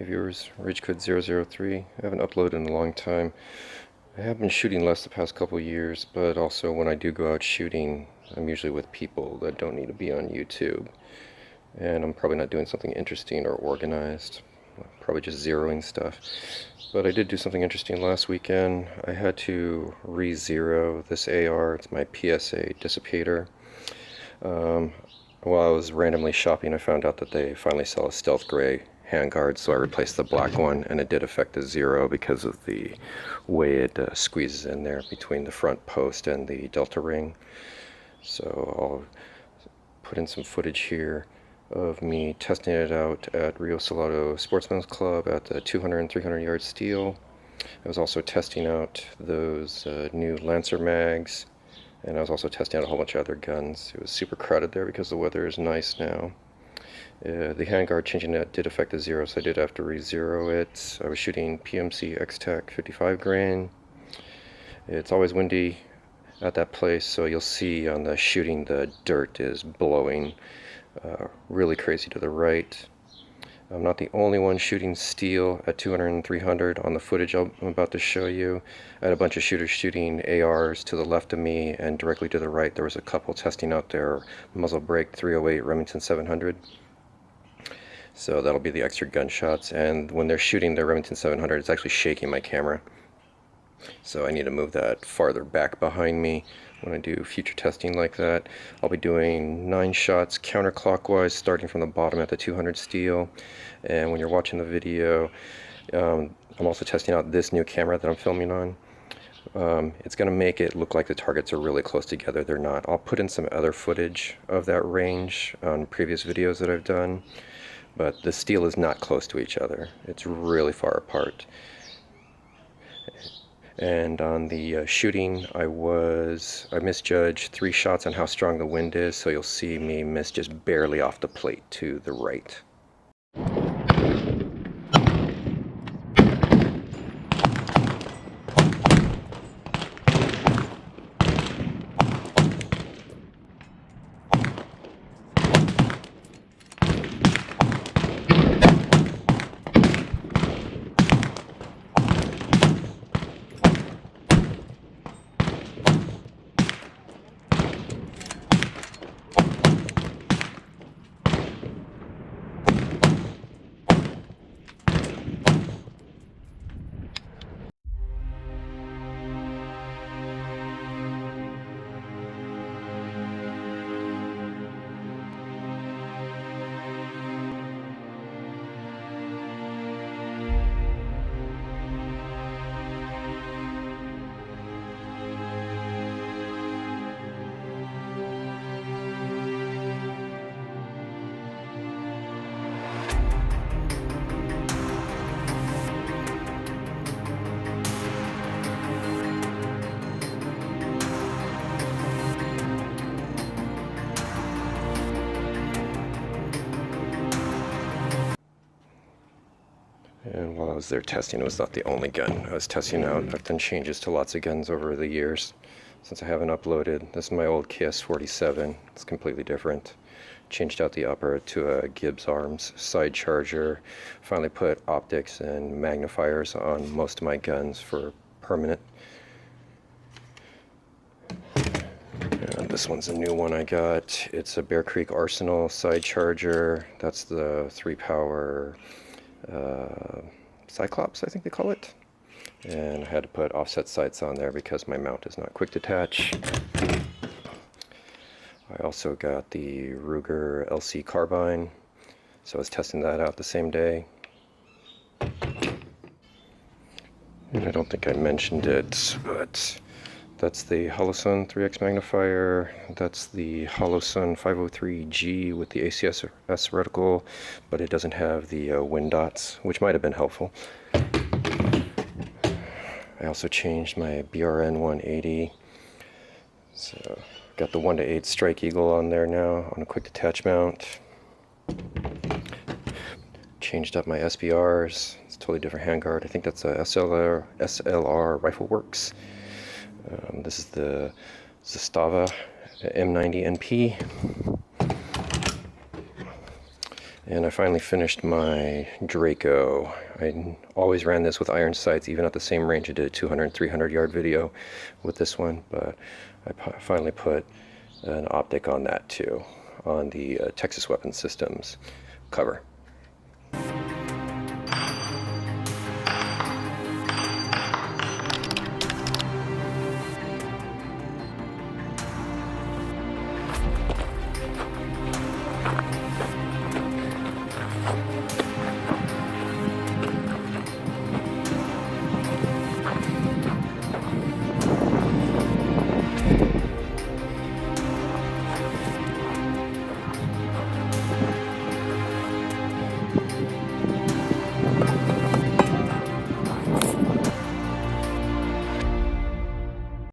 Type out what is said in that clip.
Hey viewers, RageQuid003. I haven't uploaded in a long time. I have been shooting less the past couple years, but also when I do go out shooting, I'm usually with people that don't need to be on YouTube. And I'm probably not doing something interesting or organized. Probably just zeroing stuff. But I did do something interesting last weekend. I had to re-zero this AR. It's my PSA Dissipator. While I was randomly shopping, I found out that they finally sell a stealth gray handguard, so I replaced the black one, and it did affect the zero because of the way it squeezes in there between the front post and the delta ring. So I'll put in some footage here of me testing it out at Rio Salado Sportsman's Club at the 200 and 300 yard steel. I was also testing out those new Lancer mags, and I was also testing out a whole bunch of other guns. It was super crowded there because the weather is nice now. The handguard changing that did affect the zero, so I did have to re-zero it. I was shooting PMC X-Tech 55 grain. It's always windy at that place, so you'll see on the shooting the dirt is blowing really crazy to the right. I'm not the only one shooting steel at 200 and 300 on the footage I'm about to show you. I had a bunch of shooters shooting ARs to the left of me, and directly to the right there was a couple testing out their muzzle brake 308 Remington 700. So that'll be the extra gunshots, and when they're shooting their Remington 700, it's actually shaking my camera. So I need to move that farther back behind me when I do future testing like that. I'll be doing 9 shots counterclockwise, starting from the bottom at the 200 steel. And when you're watching the video, I'm also testing out this new camera that I'm filming on. It's going to make it look like the targets are really close together. They're not. I'll put in some other footage of that range on previous videos that I've done, but the steel is not close to each other. It's really far apart. And on the shooting, I misjudged 3 shots on how strong the wind is, so you'll see me miss just barely off the plate to the right. And while I was there testing, it was not the only gun I was testing out. I've done changes to lots of guns over the years since I haven't uploaded. This is my old KS-47. It's completely different. Changed out the upper to a Gibbs Arms side charger. Finally put optics and magnifiers on most of my guns for permanent. And this one's a new one I got. It's a Bear Creek Arsenal side charger. That's the 3-power Cyclops, I think they call it. And I had to put offset sights on there because my mount is not quick detach. I also got the Ruger LC carbine, so I was testing that out the same day. And I don't think I mentioned it, but that's the Holosun 3X magnifier. That's the Holosun 503G with the ACS reticle, but it doesn't have the wind dots, which might have been helpful. I also changed my BRN 180. So got the 1:8 Strike Eagle on there now on a quick detach mount. Changed up my SBRs. It's a totally different handguard. I think that's a SLR Rifle Works. This is the Zastava M90 NP. And I finally finished my Draco. I always ran this with iron sights, even at the same range. I did a 200, 300 yard video with this one, but I finally put an optic on that too, on the Texas Weapons Systems cover.